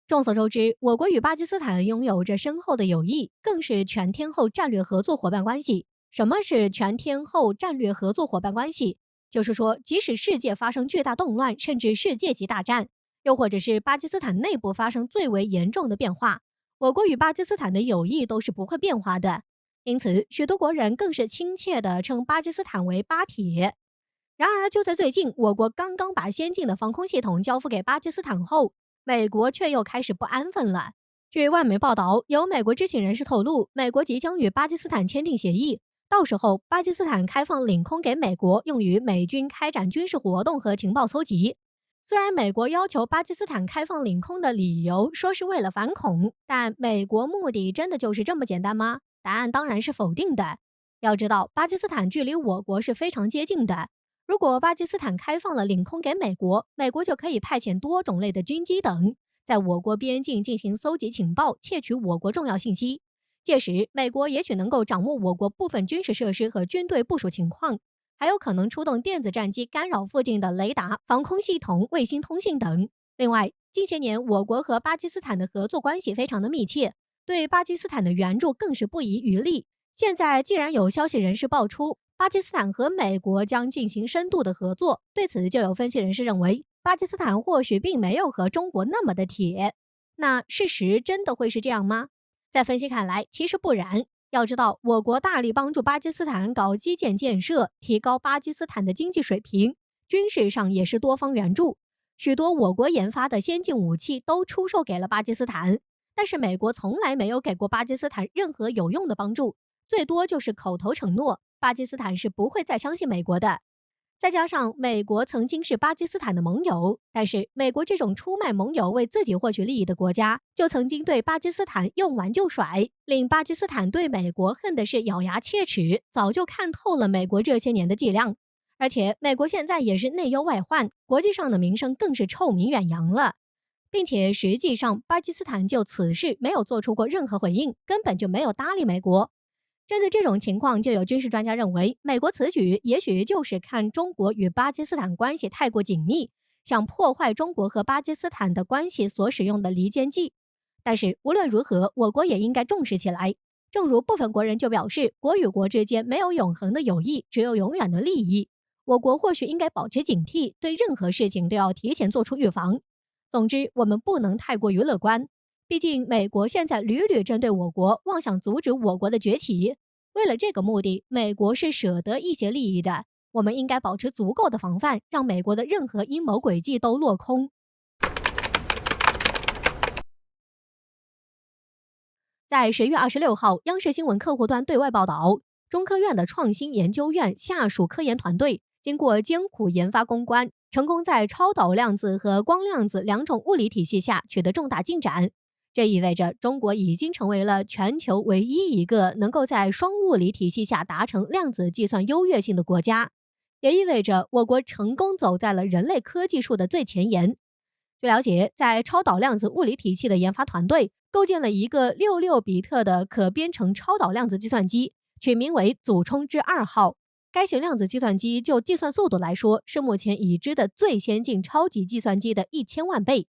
众所周知，我国与巴基斯坦拥有着深厚的友谊，更是全天候战略合作伙伴关系。什么是全天候战略合作伙伴关系？就是说，即使世界发生巨大动乱，甚至世界级大战，又或者是巴基斯坦内部发生最为严重的变化，我国与巴基斯坦的友谊都是不会变化的。因此，许多国人更是亲切地称巴基斯坦为“巴铁”。然而，就在最近，我国刚刚把先进的防空系统交付给巴基斯坦后，美国却又开始不安分了。据外媒报道，有美国知情人士透露，美国即将与巴基斯坦签订协议，到时候巴基斯坦开放领空给美国，用于美军开展军事活动和情报搜集。虽然美国要求巴基斯坦开放领空的理由说是为了反恐，但美国目的真的就是这么简单吗？答案当然是否定的。要知道，巴基斯坦距离我国是非常接近的。如果巴基斯坦开放了领空给美国，美国就可以派遣多种类的军机等，在我国边境进行搜集情报，窃取我国重要信息。届时，美国也许能够掌握我国部分军事设施和军队部署情况，还有可能出动电子战机干扰附近的雷达、防空系统、卫星通信等。另外，近些年我国和巴基斯坦的合作关系非常的密切，对巴基斯坦的援助更是不遗余力。现在既然有消息人士爆出，巴基斯坦和美国将进行深度的合作，对此就有分析人士认为，巴基斯坦或许并没有和中国那么的铁。那事实真的会是这样吗？在分析看来，其实不然。要知道，我国大力帮助巴基斯坦搞基建建设，提高巴基斯坦的经济水平，军事上也是多方援助。许多我国研发的先进武器都出售给了巴基斯坦，但是美国从来没有给过巴基斯坦任何有用的帮助，最多就是口头承诺，巴基斯坦是不会再相信美国的。再加上美国曾经是巴基斯坦的盟友，但是美国这种出卖盟友为自己获取利益的国家，就曾经对巴基斯坦用完就甩，令巴基斯坦对美国恨的是咬牙切齿，早就看透了美国这些年的伎俩。而且美国现在也是内忧外患，国际上的名声更是臭名远扬了。并且实际上，巴基斯坦就此事没有做出过任何回应，根本就没有搭理美国。针对这种情况，就有军事专家认为，美国此举也许就是看中国与巴基斯坦关系太过紧密，想破坏中国和巴基斯坦的关系所使用的离间计。但是无论如何，我国也应该重视起来。正如部分国人就表示，国与国之间没有永恒的友谊，只有永远的利益。我国或许应该保持警惕，对任何事情都要提前做出预防。总之，我们不能太过于乐观。毕竟，美国现在屡屡针对我国，妄想阻止我国的崛起。为了这个目的，美国是舍得一些利益的。我们应该保持足够的防范，让美国的任何阴谋诡计都落空。在10月26号，央视新闻客户端对外报道，中科院的创新研究院下属科研团队经过艰苦研发攻关，成功在超导量子和光量子两种物理体系下取得重大进展。这意味着中国已经成为了全球唯一一个能够在双物理体系下达成量子计算优越性的国家，也意味着我国成功走在了人类科技树的最前沿。据了解，在超导量子物理体系的研发团队构建了一个66比特的可编程超导量子计算机，取名为祖冲之2号。该型量子计算机就计算速度来说，是目前已知的最先进超级计算机的1000万倍。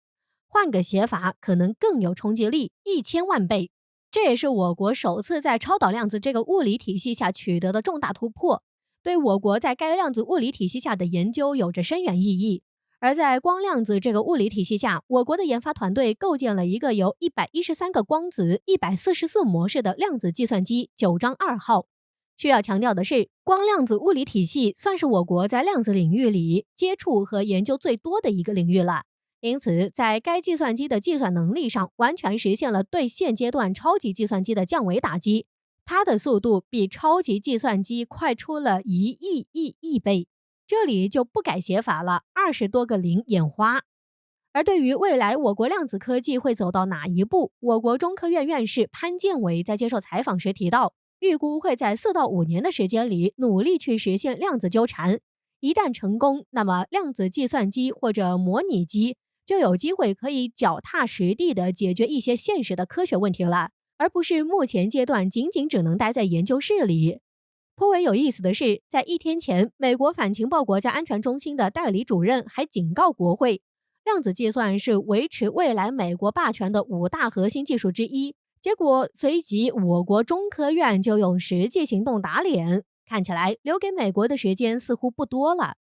换个写法，可能更有冲击力，1000万倍。这也是我国首次在超导量子这个物理体系下取得的重大突破，对我国在该量子物理体系下的研究有着深远意义。而在光量子这个物理体系下，我国的研发团队构建了一个由113个光子、144模式的量子计算机9章2号。需要强调的是，光量子物理体系算是我国在量子领域里接触和研究最多的一个领域了。因此，在该计算机的计算能力上，完全实现了对现阶段超级计算机的降维打击。它的速度比超级计算机快出了1亿倍。这里就不改写法了，20多个零眼花。而对于未来我国量子科技会走到哪一步，我国中科院院士潘建伟在接受采访时提到，预估会在4到5年的时间里努力去实现量子纠缠。一旦成功，那么量子计算机或者模拟机就有机会可以脚踏实地地解决一些现实的科学问题了，而不是目前阶段仅仅只能待在研究室里。颇为有意思的是，在1天前，美国反情报国家安全中心的代理主任还警告国会量子计算是维持未来美国霸权的5大核心技术之一。结果随即我国中科院就用实际行动打脸，看起来留给美国的时间似乎不多了。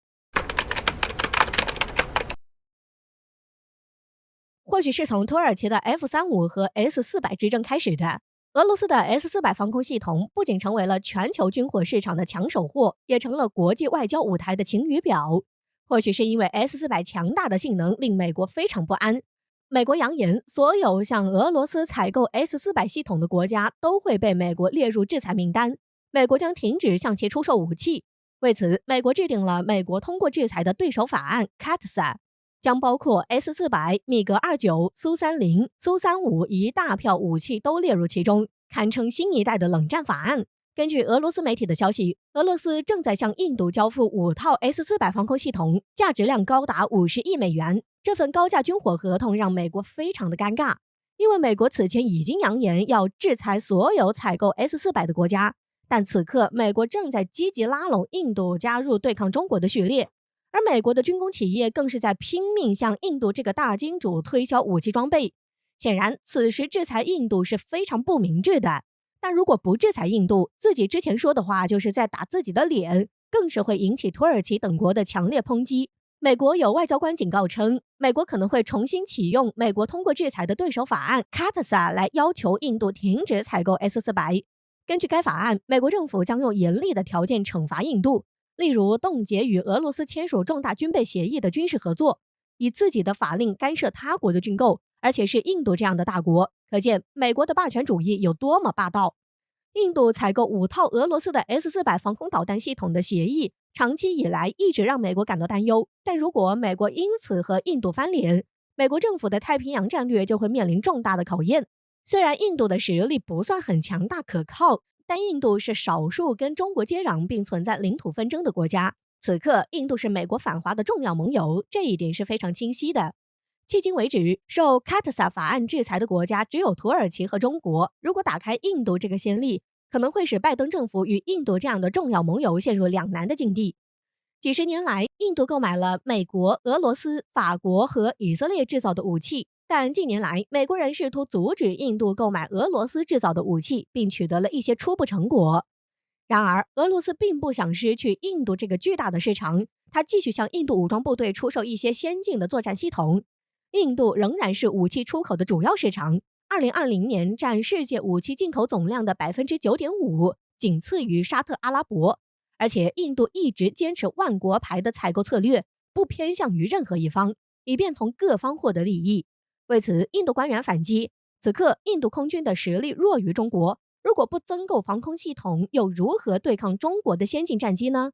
或许是从土耳其的 F-35和 S-400之争开始的。俄罗斯的 S-400防空系统不仅成为了全球军火市场的抢手货，也成了国际外交舞台的晴雨表。或许是因为 S-400强大的性能令美国非常不安，美国扬言所有向俄罗斯采购 S-400系统的国家都会被美国列入制裁名单，美国将停止向其出售武器。为此，美国制定了美国通过制裁的对手法案 CAATSA， 将包括 S-400、米格29、苏30、苏35一大票武器都列入其中，堪称新一代的冷战法案。根据俄罗斯媒体的消息，俄罗斯正在向印度交付5套 S-400防空系统，价值量高达50亿美元。这份高价军火合同让美国非常的尴尬，因为美国此前已经扬言要制裁所有采购 S-400的国家，但此刻美国正在积极拉拢印度加入对抗中国的序列，而美国的军工企业更是在拼命向印度这个大金主推销武器装备。显然，此时制裁印度是非常不明智的。但如果不制裁印度，自己之前说的话就是在打自己的脸，更是会引起土耳其等国的强烈抨击。美国有外交官警告称，美国可能会重新启用美国通过制裁的对手法案 CAATSA 来要求印度停止采购 S-400。根据该法案，美国政府将用严厉的条件惩罚印度，例如冻结与俄罗斯签署重大军备协议的军事合作，以自己的法令干涉他国的军购，而且是印度这样的大国，可见美国的霸权主义有多么霸道。印度采购5套俄罗斯的 S-400防空导弹系统的协议，长期以来一直让美国感到担忧。但如果美国因此和印度翻脸，美国政府的太平洋战略就会面临重大的考验。虽然印度的实力不算很强大可靠，但印度是少数跟中国接壤并存在领土纷争的国家。此刻，印度是美国反华的重要盟友，这一点是非常清晰的。迄今为止，受 CAATSA 法案制裁的国家只有土耳其和中国。如果打开印度这个先例，可能会使拜登政府与印度这样的重要盟友陷入两难的境地。几十年来，印度购买了美国、俄罗斯、法国和以色列制造的武器，但近年来，美国人试图阻止印度购买俄罗斯制造的武器，并取得了一些初步成果。然而，俄罗斯并不想失去印度这个巨大的市场，它继续向印度武装部队出售一些先进的作战系统。印度仍然是武器出口的主要市场，2020年占世界武器进口总量的 9.5%， 仅次于沙特阿拉伯。而且印度一直坚持万国牌的采购策略，不偏向于任何一方，以便从各方获得利益。为此，印度官员反击，此刻印度空军的实力弱于中国，如果不增购防空系统，又如何对抗中国的先进战机呢？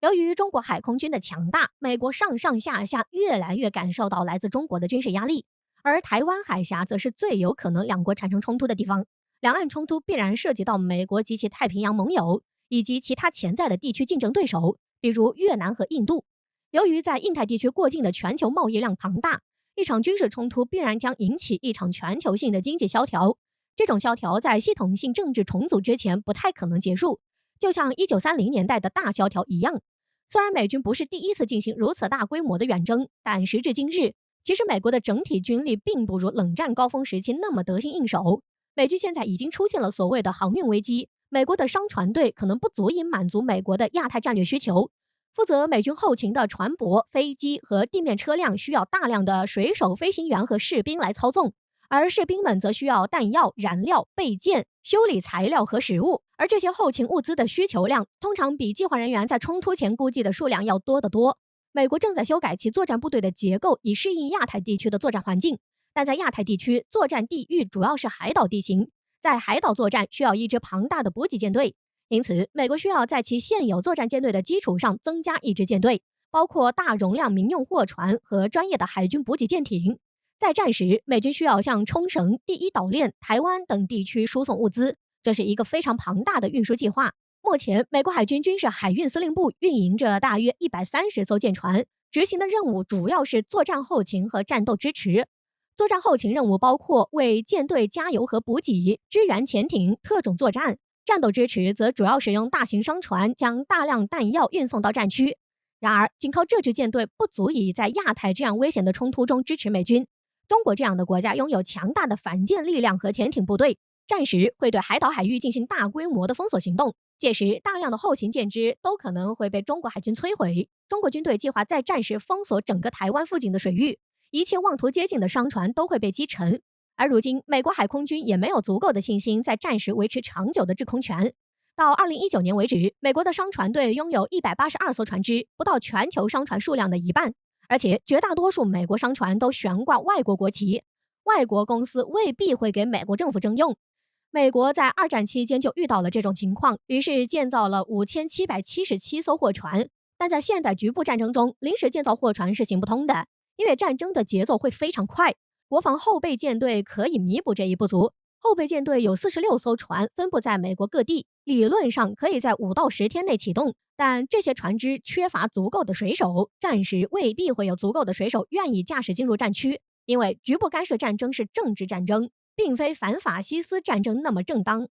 由于中国海空军的强大，美国上上下下越来越感受到来自中国的军事压力，而台湾海峡则是最有可能两国产生冲突的地方。两岸冲突必然涉及到美国及其太平洋盟友，以及其他潜在的地区竞争对手，比如越南和印度。由于在印太地区过境的全球贸易量庞大，一场军事冲突必然将引起一场全球性的经济萧条。这种萧条在系统性政治重组之前不太可能结束，就像1930年代的大萧条一样。虽然美军不是第一次进行如此大规模的远征，但时至今日，其实美国的整体军力并不如冷战高峰时期那么得心应手。美军现在已经出现了所谓的航运危机，美国的商船队可能不足以满足美国的亚太战略需求。负责美军后勤的船舶、飞机和地面车辆需要大量的水手飞行员和士兵来操纵，而士兵们则需要弹药、燃料、备件、修理材料和食物，而这些后勤物资的需求量通常比计划人员在冲突前估计的数量要多得多。美国正在修改其作战部队的结构，以适应亚太地区的作战环境，但在亚太地区，作战地域主要是海岛地形，在海岛作战需要一支庞大的补给舰队，因此美国需要在其现有作战舰队的基础上增加一支舰队，包括大容量民用货船和专业的海军补给舰艇。在战时，美军需要向冲绳、第一岛链、台湾等地区输送物资，这是一个非常庞大的运输计划。目前，美国海军军事海运司令部运营着大约130艘舰船，执行的任务主要是作战后勤和战斗支持。作战后勤任务包括为舰队加油和补给、支援潜艇、特种作战；战斗支持则主要使用大型商船将大量弹药运送到战区。然而，仅靠这支舰队不足以在亚太这样危险的冲突中支持美军。中国这样的国家拥有强大的反舰力量和潜艇部队，战时会对海岛海域进行大规模的封锁行动，届时大量的后勤舰只都可能会被中国海军摧毁。中国军队计划在战时封锁整个台湾附近的水域，一切妄图接近的商船都会被击沉。而如今，美国海空军也没有足够的信心在战时维持长久的制空权。到2019年为止，美国的商船队拥有182艘船只，不到全球商船数量的一半，而且绝大多数美国商船都悬挂外国国旗，外国公司未必会给美国政府征用。美国在二战期间就遇到了这种情况，于是建造了5777艘货船，但在现代局部战争中，临时建造货船是行不通的，因为战争的节奏会非常快，国防后备舰队可以弥补这一不足。后备舰队有46艘船分布在美国各地，理论上可以在5到10天内启动，但这些船只缺乏足够的水手，战时未必会有足够的水手愿意驾驶进入战区，因为局部干涉战争是政治战争，并非反法西斯战争那么正当。